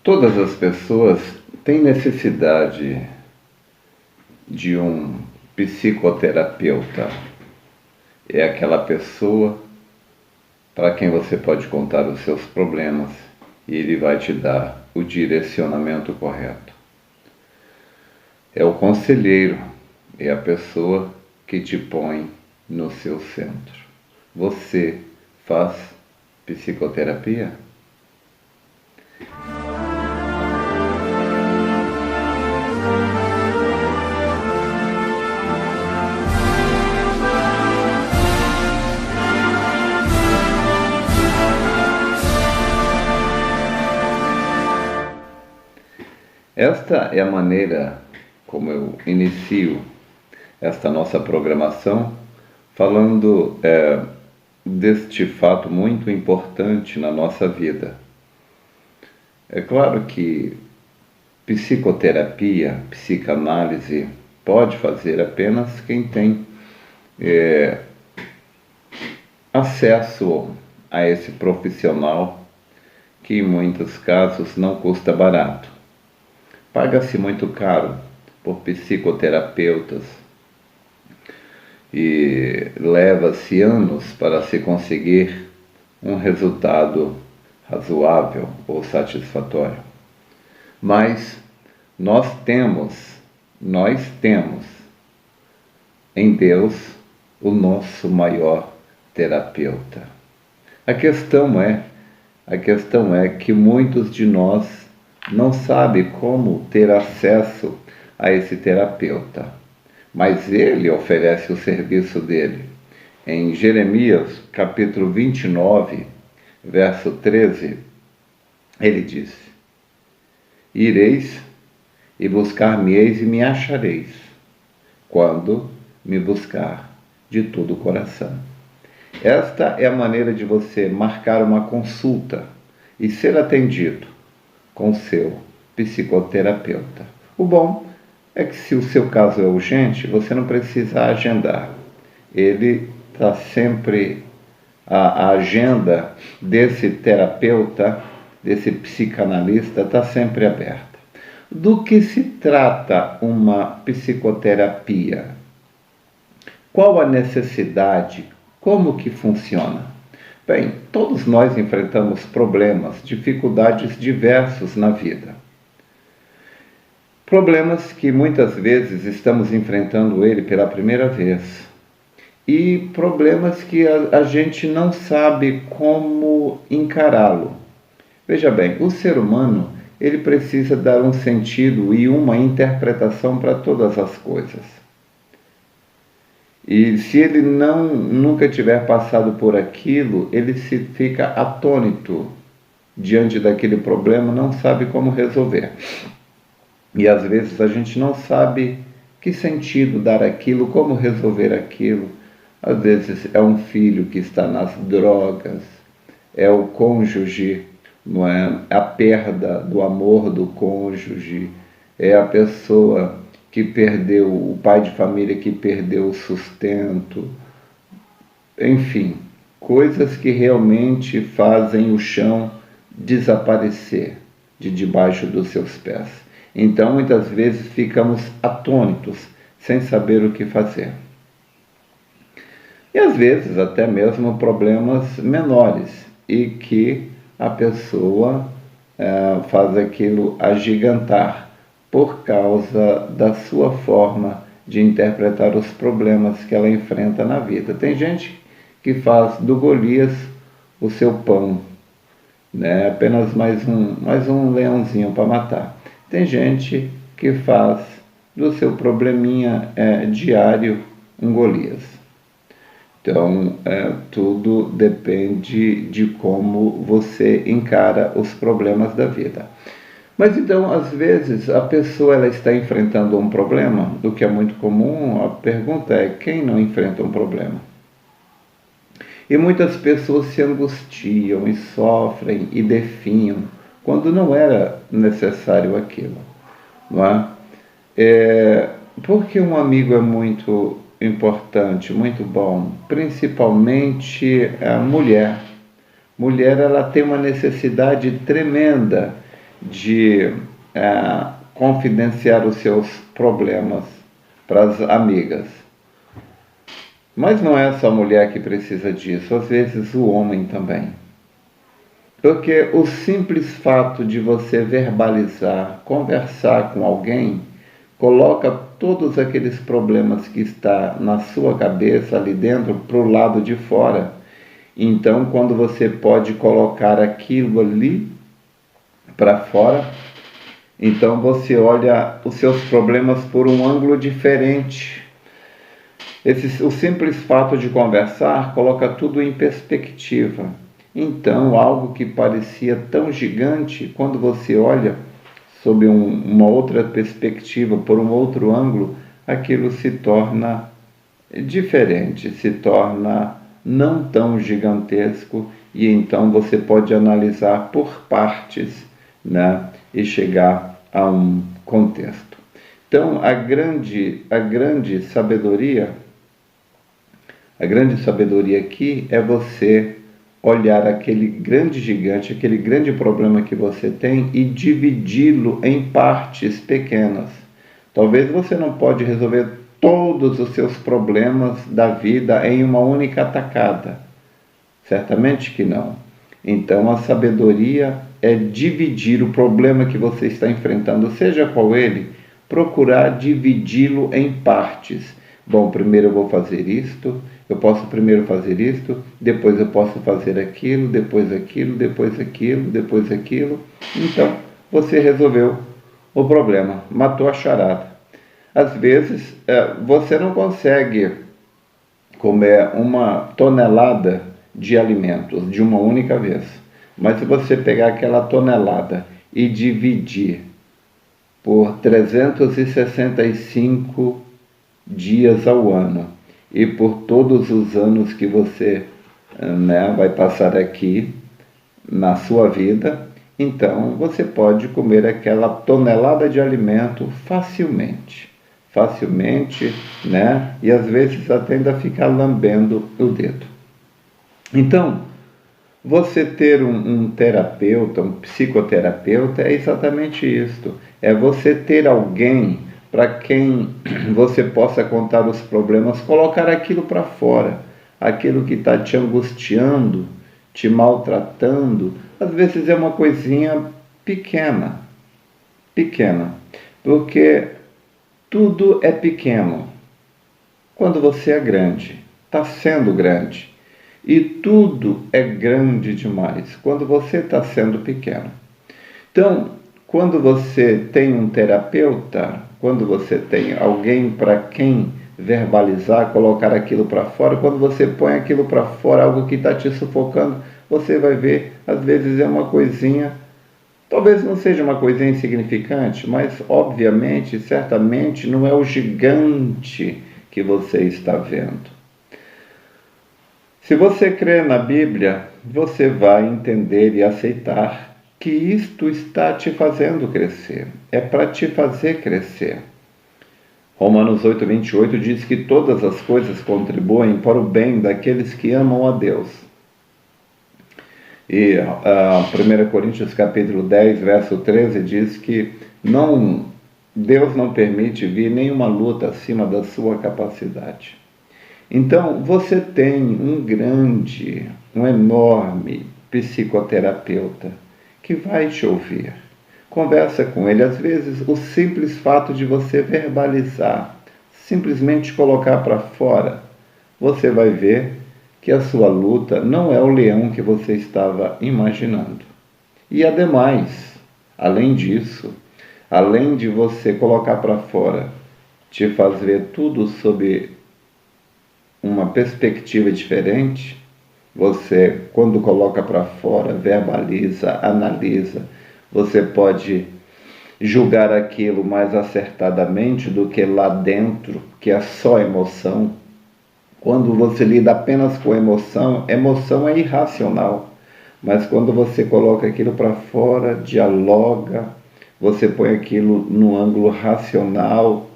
Todas as pessoas têm necessidade de um psicoterapeuta. É aquela pessoa para quem você pode contar os seus problemas e ele vai te dar o direcionamento correto. É o conselheiro, é a pessoa que te põe no seu centro. Você faz psicoterapia? Esta é a maneira como eu inicio esta nossa programação, falando deste fato muito importante na nossa vida. É claro que psicoterapia, psicanálise, pode fazer apenas quem tem acesso a esse profissional, que em muitos casos não custa barato. Paga-se muito caro por psicoterapeutas e leva-se anos para se conseguir um resultado razoável ou satisfatório. Mas nós temos em Deus o nosso maior terapeuta. A questão é que muitos de nós não sabem como ter acesso a esse terapeuta, mas ele oferece o serviço dele. Em Jeremias, capítulo 29, verso 13, ele diz: Ireis e buscar-me-eis e me achareis, quando me buscar de todo o coração. Esta é a maneira de você marcar uma consulta e ser atendido com seu psicoterapeuta. O bom é que, se o seu caso é urgente, você não precisa agendar. Ele está sempre, a agenda desse terapeuta, desse psicanalista, está sempre aberta. Do que se trata uma psicoterapia? Qual a necessidade? Como que funciona? Bem, todos nós enfrentamos problemas, dificuldades diversos na vida. Problemas que muitas vezes estamos enfrentando ele pela primeira vez. E problemas que a gente não sabe como encará-lo. Veja bem, o ser humano, ele precisa dar um sentido e uma interpretação para todas as coisas. E se ele nunca tiver passado por aquilo, ele se fica atônito diante daquele problema, não sabe como resolver. E às vezes a gente não sabe que sentido dar aquilo, como resolver aquilo. Às vezes é um filho que está nas drogas, é o cônjuge, não é? A perda do amor do cônjuge, é a pessoa que perdeu, o pai de família que perdeu o sustento, enfim, coisas que realmente fazem o chão desaparecer de debaixo dos seus pés. Então, muitas vezes ficamos atônitos, sem saber o que fazer. E às vezes até mesmo problemas menores, e que a pessoa faz aquilo agigantar, por causa da sua forma de interpretar os problemas que ela enfrenta na vida. Tem gente que faz do Golias o seu pão, né? Apenas mais um leãozinho para matar. Tem gente que faz do seu probleminha diário um Golias. Então, tudo depende de como você encara os problemas da vida. Mas então, às vezes, a pessoa ela está enfrentando um problema, o que é muito comum. A pergunta é: quem não enfrenta um problema? E muitas pessoas se angustiam e sofrem e definham, quando não era necessário aquilo. Não é? Porque um amigo é muito importante, muito bom, principalmente a mulher. Mulher, ela tem uma necessidade tremenda de confidenciar os seus problemas para as amigas. Mas não é só a mulher que precisa disso, às vezes o homem também. Porque o simples fato de você verbalizar, conversar com alguém, coloca todos aqueles problemas que está na sua cabeça ali dentro para o lado de fora. Então, quando você pode colocar aquilo ali para fora, então você olha os seus problemas por um ângulo diferente. O simples fato de conversar coloca tudo em perspectiva. Então, algo que parecia tão gigante, quando você olha sob uma outra perspectiva, por um outro ângulo, aquilo se torna diferente, se torna não tão gigantesco, e então você pode analisar por partes, né, e chegar a um contexto. Então, a grande sabedoria aqui é você olhar aquele grande gigante, aquele grande problema que você tem e dividi-lo em partes pequenas. Talvez você não pode resolver todos os seus problemas da vida em uma única tacada. Certamente que não. Então a sabedoria é dividir o problema que você está enfrentando, seja qual ele, procurar dividi-lo em partes. Bom, primeiro eu vou fazer isto, eu posso primeiro fazer isto, depois eu posso fazer aquilo, depois aquilo, depois aquilo, depois aquilo. Então, você resolveu o problema, matou a charada. Às vezes, você não consegue comer uma tonelada de alimentos de uma única vez. Mas se você pegar aquela tonelada e dividir por 365 dias ao ano e por todos os anos que você vai passar aqui na sua vida, então você pode comer aquela tonelada de alimento facilmente, né? E às vezes até ainda ficar lambendo o dedo. Então, você ter um terapeuta, um psicoterapeuta, é exatamente isto. É você ter alguém para quem você possa contar os problemas, colocar aquilo para fora, aquilo que está te angustiando, te maltratando. Às vezes é uma coisinha pequena, porque tudo é pequeno quando você é grande, está sendo grande. E tudo é grande demais quando você está sendo pequeno. Então, quando você tem um terapeuta, quando você tem alguém para quem verbalizar, colocar aquilo para fora, quando você põe aquilo para fora, algo que está te sufocando, você vai ver, às vezes é uma coisinha, talvez não seja uma coisinha insignificante, mas obviamente, certamente não é o gigante que você está vendo. Se você crer na Bíblia, você vai entender e aceitar que isto está te fazendo crescer. É para te fazer crescer. Romanos 8:28 diz que todas as coisas contribuem para o bem daqueles que amam a Deus. E 1 Coríntios capítulo 10, verso 13 diz que Deus não permite vir nenhuma luta acima da sua capacidade. Então, você tem um enorme psicoterapeuta que vai te ouvir. Conversa com ele. Às vezes, o simples fato de você verbalizar, simplesmente colocar para fora, você vai ver que a sua luta não é o leão que você estava imaginando. E ademais, além disso, além de você colocar para fora, te faz ver tudo sob uma perspectiva diferente, você, quando coloca para fora, verbaliza, analisa, você pode julgar aquilo mais acertadamente do que lá dentro, que é só emoção. Quando você lida apenas com emoção é irracional, mas quando você coloca aquilo para fora, dialoga, você põe aquilo no ângulo racional,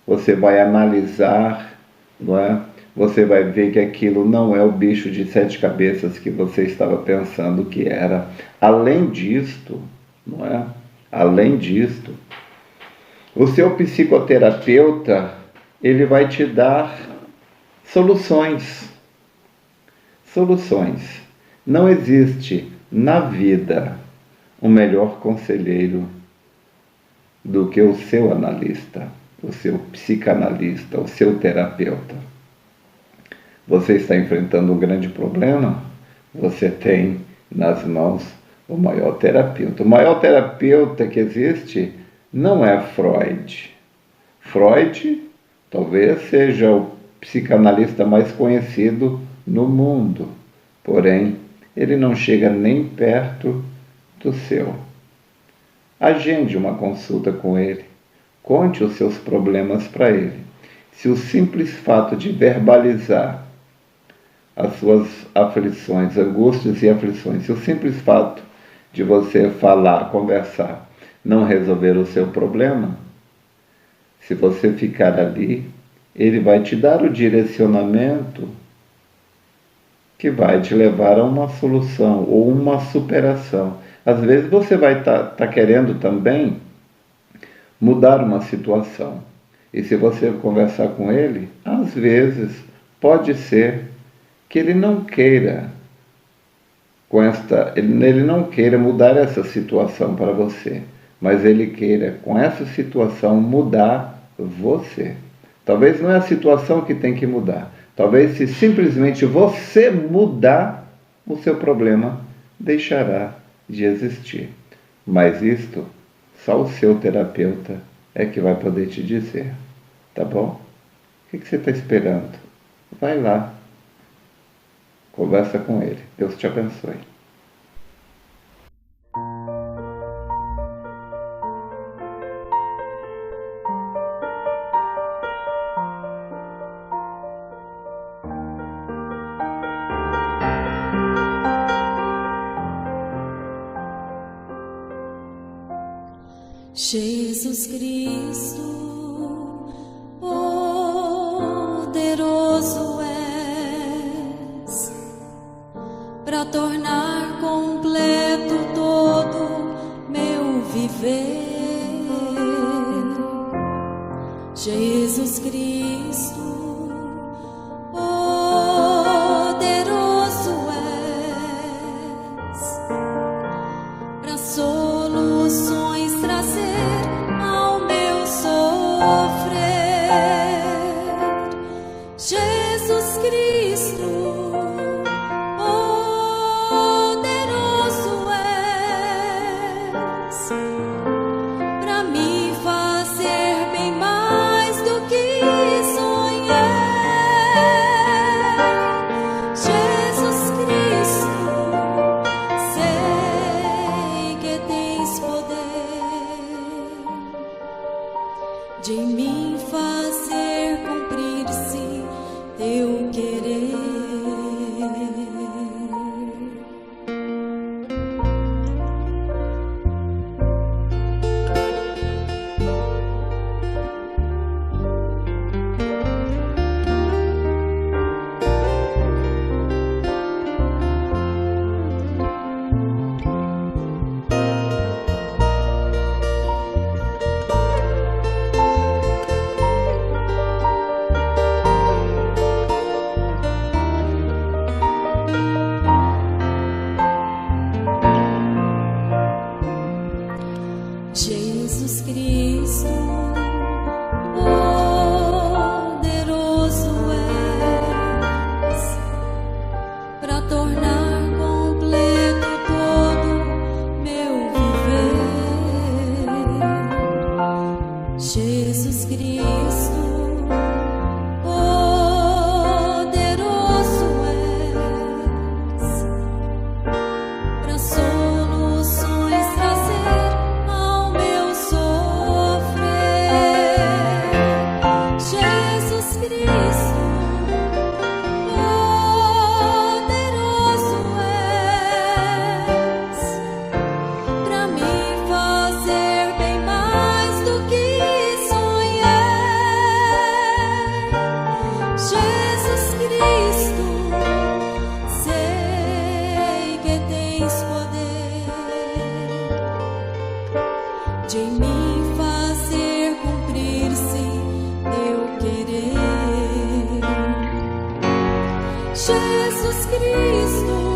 você vai analisar, não é? Você vai ver que aquilo não é o bicho de 7 cabeças que você estava pensando que era. Além disto, não é? Além disto, o seu psicoterapeuta, ele vai te dar soluções. Soluções. Não existe na vida um melhor conselheiro do que o seu analista, o seu psicanalista, o seu terapeuta. Você está enfrentando um grande problema? Você tem nas mãos o maior terapeuta. O maior terapeuta que existe não é Freud. Freud talvez seja o psicanalista mais conhecido no mundo, porém, ele não chega nem perto do seu. Agende uma consulta com ele, conte os seus problemas para ele. Se o simples fato de verbalizar as suas aflições, angústias e aflições, se o simples fato de você falar, conversar, não resolver o seu problema, se você ficar ali, ele vai te dar o direcionamento que vai te levar a uma solução ou uma superação. Às vezes você vai estar querendo também mudar uma situação. E se você conversar com ele, às vezes pode ser que ele não queira ele não queira mudar essa situação para você, mas ele queira com essa situação mudar você. Talvez não é a situação que tem que mudar. Talvez se simplesmente você mudar, o seu problema deixará de existir. Mas isto, só o seu terapeuta é que vai poder te dizer. Tá bom? O que você está esperando? Vai lá. Conversa com ele. Deus te abençoe. Jesus Cristo, poderoso és, para tornar completo todo meu viver. Jesus Cristo, poderoso és, para soluções trazer ao meu sofrer. Jesus Cristo, poderoso és, para me fazer bem mais do que sonhar. Jesus Cristo, sei que tens poder de me fazer cumprir-se teu querer. Jesus Cristo, poderoso és, para tornar completo todo meu viver. Jesus Cristo, poderoso és, para soluções trazer ao meu sofrer. de em mim fazer cumprir-se teu querer. Jesus Cristo,